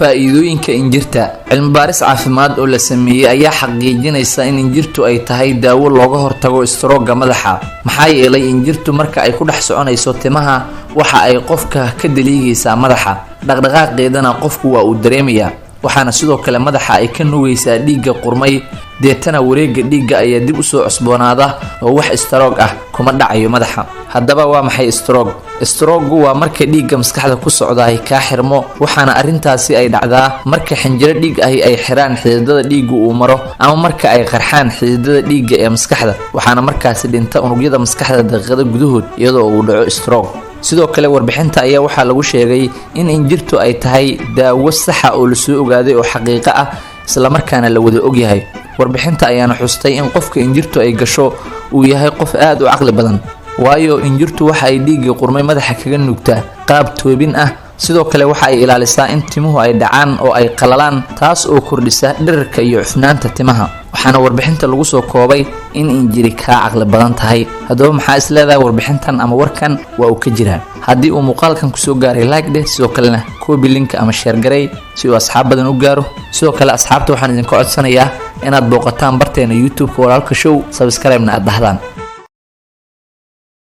faa'iidooyinka injirta. Cilmi baaris caafimaad oo la sameeyay ayaa xaqiijinaysa in injirtu ay tahay daawo looga hortago stroke madaxa. Maxaa yeelay injirtu marka ay ku dhex soconayso timaha waxa ay qofka ka daliigaysaa madaxa. Dhaqdhaqaaqeedana qofku waa uu dareemayaa. waxaana sidoo kale madaxa ay ka nugaysaa dhiigga qurmay deetana wareegga dhiigga ayaa dib u soo cusboonaada oo wax stroke ah kuma dhacayo madaxa. haddaba waa maxay stroke? Stroke waa marka dhiigga maskaxda ku socda ay ka xirmo, waxaana arintaasi ay dhacdaa marka xinjiro dhiig ay xiraan xididada dhiigga uu maro ama marka ay qarxaan xididada dhiigga ee maskaxda, waxaana markaasi dhinta unugyada maskaxda daqiiqado gudahood iyadoo uu dhaco stroke. sidoo kale warbixinta ayaa waxaa lagu sheegay in injirtu ay tahay daawo sax ah oo la soo ogaaday oo xaqiiqo ah isla markaana la wada og yahay. warbixinta ayaana xustay in qofka injirtu ay gasho uu yahay qof aad u caqli badan, waayo injirtu waxa ay dhiigga qurmay madaxa kaga nugtaa qaab toobin ah. sidoo kale waxa ay ilaalisaa in timuhu ay dhacaan oo ay qalalaan, taas oo kordhisa dhererka iyo cufnaanta timaha. waxaana warbixinta lagu soo koobay in injiri ka caqli badan tahay. haddaba maxaa isleedahay warbixintan ama warkan waa uu ka jiraa? haddii uu muuqaalkan kusoo gaaray like dheh, sidoo kalena copy link ama share garay si uu asxaab badan u gaaro. sidoo kale asxaabta waxaan idinka codsanayaa inaad booqataan barteena YouTube walaalka show, subscribe-na aad dhahdaan.